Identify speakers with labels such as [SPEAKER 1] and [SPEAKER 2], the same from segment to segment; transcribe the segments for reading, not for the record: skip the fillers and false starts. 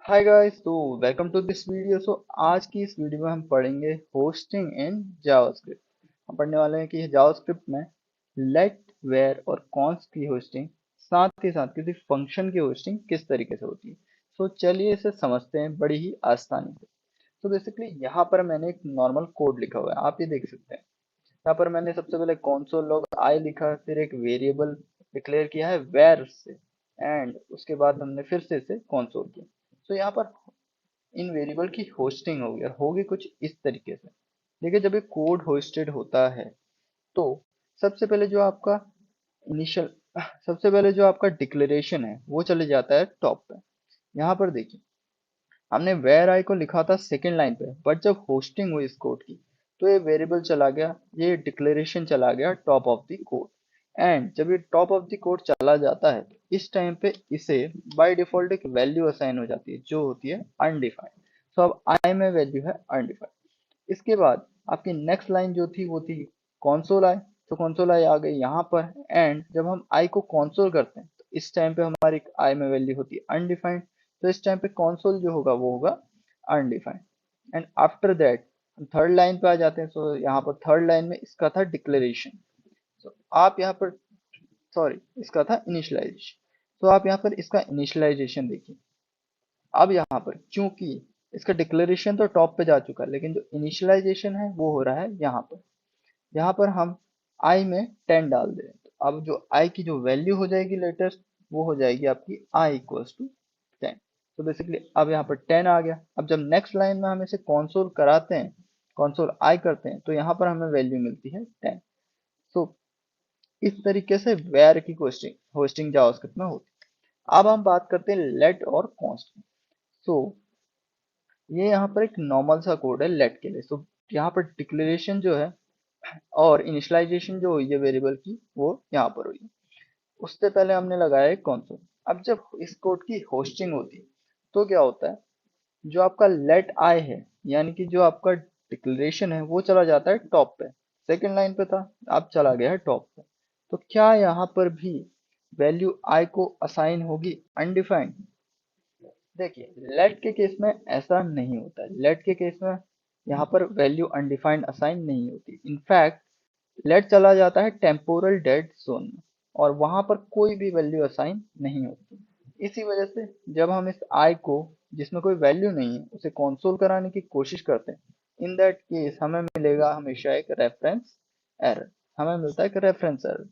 [SPEAKER 1] Hi guys, तो welcome to this video. आज की इस वीडियो में हम पढ़ेंगे होस्टिंग इन जावास्क्रिप्ट। हम पढ़ने वाले हैं कि जावास्क्रिप्ट में लेट, वेयर और कॉन्स्ट की होस्टिंग, साथ ही साथ किसी फंक्शन की होस्टिंग किस तरीके से होती है। चलिए इसे समझते हैं बड़ी ही आसानी से। बेसिकली यहाँ पर मैंने एक नॉर्मल कोड लिखा हुआ है, आप ये देख सकते हैं। यहाँ पर मैंने सबसे पहले console log आई लिखा, फिर एक वेरिएबल डिक्लेयर किया है वेर से, एंड उसके बाद हमने फिर से इसे console किया। यहाँ पर इन वेरिएबल की होस्टिंग होगी और होगी कुछ इस तरीके से। देखिए, जब ये कोड होस्टेड होता है तो सबसे पहले जो आपका इनिशियल सबसे पहले जो आपका डिक्लेरेशन है वो चले जाता है टॉप पे। यहाँ पर देखिए, हमने वेर आई को लिखा था सेकेंड लाइन पे, बट जब होस्टिंग हुई इस कोड की तो ये वेरिएबल चला गया, ये डिक्लेरेशन चला गया top of the code. And जब ये टॉप ऑफ द कोड चला जाता है तो इस टाइम पे इसे बाय डिफॉल्ट एक वैल्यू असाइन हो जाती है जो होती है अनडिफाइंड। अब आई में वैल्यू है अनडिफाइंड। इसके बाद आपकी नेक्स्ट लाइन जो थी वो थी कॉन्सोल आई। तो कॉन्सोल आई आ गई यहाँ पर, एंड जब हम आई को कॉन्सोल करते हैं तो इस टाइम पे हमारी आई में वैल्यू होती है अनडिफाइंड। तो इस टाइम पे कॉन्सोल जो होगा वो होगा अनडिफाइंड। एंड आफ्टर दैट हम थर्ड लाइन पे आ जाते हैं। यहाँ पर थर्ड लाइन में इसका था डिक्लेरेशन। आप यहाँ पर, सॉरी, इसका था इनिशियलाइजेशन। तो आप यहाँ पर इसका इनिशियलाइजेशन देखिए। अब यहाँ पर क्योंकि इसका डिक्लेरेशन तो टॉप पे जा चुका है, लेकिन जो इनिशियलाइजेशन है वो हो रहा है यहाँ पर। यहाँ पर हम आई में 10 डाल दे। तो अब जो आई की जो वैल्यू हो जाएगी लेटेस्ट, वो हो जाएगी आपकी आई इक्वल्स टू 10। तो बेसिकली अब यहाँ पर 10 आ गया। अब जब नेक्स्ट लाइन में हम इसे कॉन्सोल कराते हैं, कॉन्सोल आई करते हैं, तो यहाँ पर हमें वैल्यू मिलती है 10। सो इस तरीके से वेयर की होस्टिंग होस्टिंग जावास्क्रिप्ट में होती है। अब हम बात करते हैं लेट और कॉन्स्ट की। सो ये यहाँ पर एक नॉर्मल सा कोड है लेट के लिए। यहाँ पर डिक्लेरेशन जो है और इनिशियलाइजेशन जो हुई है वेरिएबल की वो यहाँ पर हुई है। उससे पहले हमने लगाया है कंसोल। अब जब इस कोड की होस्टिंग होती है तो क्या होता है, जो आपका लेट आई है, यानी कि जो आपका डिक्लेरेशन है वो चला जाता है टॉप पे। सेकेंड लाइन पे था, अब चला गया है टॉप पे। तो क्या यहाँ पर भी वैल्यू आई को असाइन होगी अनडिफाइंड? देखिए, लेट के केस में ऐसा नहीं होता है। लेट के केस में यहाँ पर वैल्यू अनडिफाइंड असाइन नहीं होती। इनफैक्ट लेट चला जाता है टेम्पोरल डेड जोन में, और वहां पर कोई भी वैल्यू असाइन नहीं होती। इसी वजह से जब हम इस आई को, जिसमें कोई वैल्यू नहीं है, उसे कंसोल कराने की कोशिश करते हैं, इन दैट केस हमें मिलेगा हमेशा एक रेफरेंस एरर। हमें मिलता है एक रेफरेंस एरर।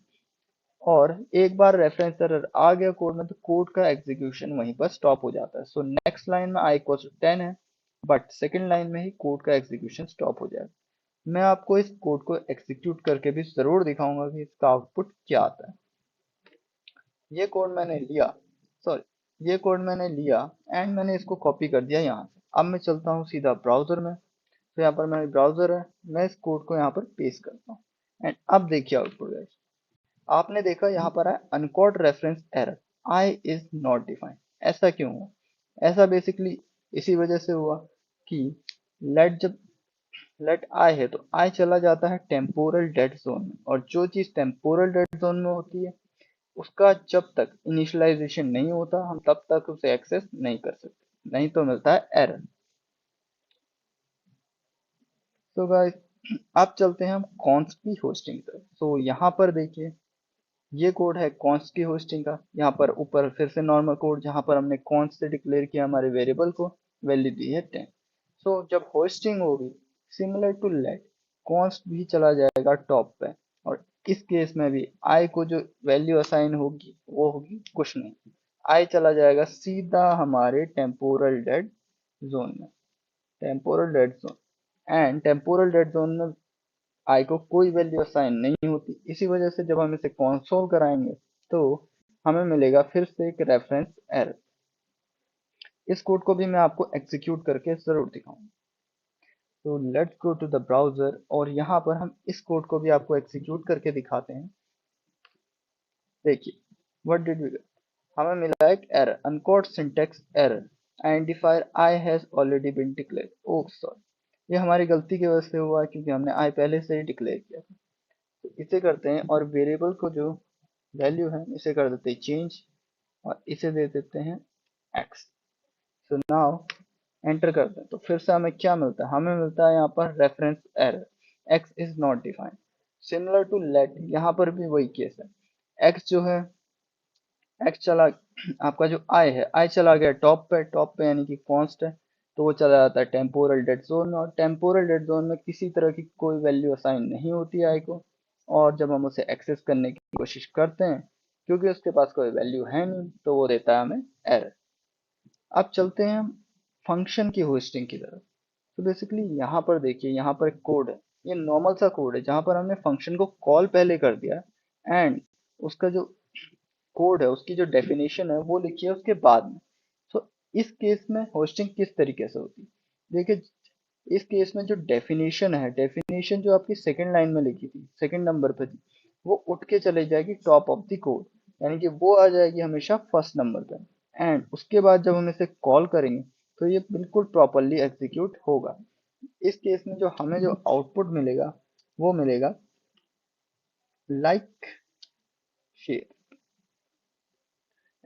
[SPEAKER 1] और एक बार रेफरेंस एरर आ गया कोड में तो कोड का एग्जीक्यूशन वहीं पर स्टॉप हो जाता है। नेक्स्ट लाइन में आई इक्वल टू 10 है, बट सेकेंड लाइन में ही कोड का एग्जीक्यूशन स्टॉप हो जाएगा। मैं आपको इस कोड को एग्जीक्यूट करके भी जरूर दिखाऊंगा कि इसका आउटपुट क्या आता है। ये कोड मैंने लिया, सॉरी, ये कोड मैंने लिया एंड मैंने इसको कॉपी कर दिया यहाँ से। अब मैं चलता हूँ सीधा ब्राउजर में। तो यहाँ पर मेरा ब्राउजर है, मैं इस कोड को यहाँ पर पेस्ट करता हूँ। एंड अब देखिए आउटपुट गाइस। आपने देखा यहाँ पर है uncaught reference error, I is not defined. ऐसा क्यों हुआ? ऐसा बेसिकली इसी वजह से हुआ कि लेट जब लेट आई है तो आई चला जाता है टेम्पोरल डेड जोन में, और जो चीज टेम्पोरल डेड जोन में होती है उसका जब तक इनिशियलाइजेशन नहीं होता हम तब तक उसे एक्सेस नहीं कर सकते, नहीं तो मिलता है एरर। तो गाइस, अब चलते हैं हम कॉन्स्ट की होस्टिंग पर। यहाँ पर देखिए, ये कोड है कॉन्स्ट की होस्टिंग का। यहाँ पर ऊपर फिर से नॉर्मल कोड, जहाँ पर हमने कॉन्स्ट से डिक्लेयर किया हमारे वेरिएबल को, वैल्यू दी है 10। जब होस्टिंग होगी, सिमिलर टू लेट, कॉन्स्ट भी चला जाएगा टॉप पे। और इस केस में भी आई को जो वैल्यू असाइन होगी वो होगी कुछ नहीं, आई चला जाएगा सीधा हमारे टेम्पोरल डेड जोन में। Temporal dead zone, and temporal dead zone में आई को कोई वैल्यू असाइन नहीं होती। इसी वजह से जब हम इसे कंसोल कराएंगे तो हमें मिलेगा फिर से एक रेफरेंस एरर। इस कोड को भी मैं आपको एग्जीक्यूट करके जरूर दिखाऊंगा। तो let's go to the browser, और यहाँ पर हम इस कोड को भी आपको एग्जीक्यूट करके दिखाते हैं। देखिए, व्हाट डिड वी गेट? हमें मिला एक error, uncaught syntax error, identifier I has already been declared. Oh sorry, ये हमारी गलती की वजह से हुआ है क्योंकि हमने आई पहले से ही डिक्लेयर किया था। तो इसे करते हैं, और वेरिएबल को जो वैल्यू है इसे कर देते हैं चेंज, और इसे दे देते हैं एक्स। सो नाउ एंटर करते हैं तो फिर से हमें क्या मिलता है, हमें मिलता है यहाँ पर reference error, x is not defined. Similar to let, यहाँ पर भी वही केस है, एक्स जो है, एक्स चला, आपका जो आई है, आई चला गया टॉप पे, टॉप पे यानी कि कॉन्स्ट है, तो वो चला जाता है टेम्पोरल डेड जोन में, और टेम्पोरल डेड जोन में किसी तरह की कोई वैल्यू असाइन नहीं होती आई को, और जब हम उसे एक्सेस करने की कोशिश करते हैं, क्योंकि उसके पास कोई वैल्यू है नहीं, तो वो देता है हमें एरर। अब चलते हैं हम फंक्शन की होस्टिंग की तरफ। तो बेसिकली यहाँ पर देखिए, यहाँ पर एक कोड है, ये नॉर्मल सा कोड है जहाँ पर हमने फंक्शन को कॉल पहले कर दिया एंड उसका जो कोड है, उसकी जो डेफिनेशन है वो लिखी है उसके बाद में। तो इस केस में होस्टिंग किस तरीके से होती है, देखिए इस केस में जो डेफिनेशन है, डेफिनेशन जो आपकी सेकंड लाइन में लिखी थी, सेकंड नंबर पे थी, वो उठ के चले जाएगी टॉप ऑफ द कोड, यानी कि वो आ जाएगी हमेशा फर्स्ट नंबर पे, एंड उसके बाद जब हम इसे कॉल करेंगे तो ये बिल्कुल प्रॉपरली एग्जीक्यूट होगा। इस केस में जो हमें जो आउटपुट मिलेगा वो मिलेगा लाइक शेयर,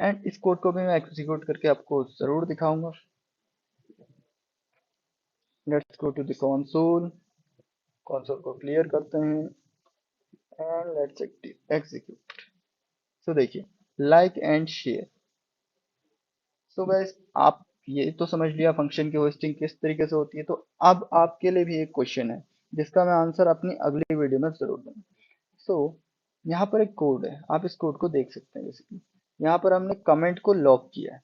[SPEAKER 1] एंड इस कोड को भी मैं एग्जीक्यूट करके आपको जरूर दिखाऊंगा। Let's go to the console, console को क्लियर करते हैं एंड लेट्स एग्जीक्यूट। सो देखिए, like and share. So guys, आप ये तो समझ लिया फंक्शन की होस्टिंग किस तरीके से होती है, तो अब आपके लिए भी एक क्वेश्चन है जिसका मैं आंसर अपनी अगली वीडियो में जरूर दूंगा। सो यहाँ पर एक कोड है, आप इस कोड को देख सकते हैं। बेसिकली यहाँ पर हमने कमेंट को लॉक किया है,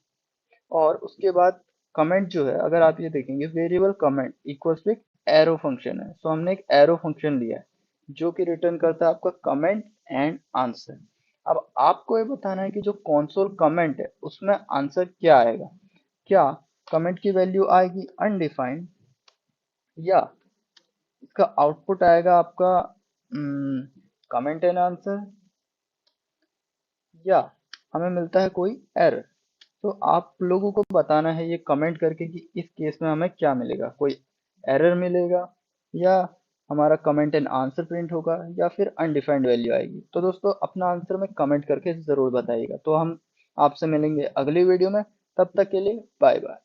[SPEAKER 1] और उसके बाद कमेंट जो है, अगर आप ये देखेंगे, वेरिएबल कमेंट इक्वल्स टू एक एरो फंक्शन है। सो हमने एक एरो फंक्शन लिया है जो कि रिटर्न करता है आपका कमेंट एंड आंसर। अब आपको ये बताना है कि जो कंसोल कमेंट है उसमें आंसर क्या आएगा, क्या कमेंट की वैल्यू आएगी अनडिफाइंड, या इसका आउटपुट आएगा आपका कमेंट एंड आंसर, या हमें मिलता है कोई एरर। तो आप लोगों को बताना है ये कमेंट करके कि इस केस में हमें क्या मिलेगा, कोई एरर मिलेगा, या हमारा कमेंट एंड आंसर प्रिंट होगा, या फिर अनडिफाइंड वैल्यू आएगी। तो दोस्तों अपना आंसर में कमेंट करके ज़रूर बताइएगा। तो हम आपसे मिलेंगे अगली वीडियो में, तब तक के लिए बाय बाय।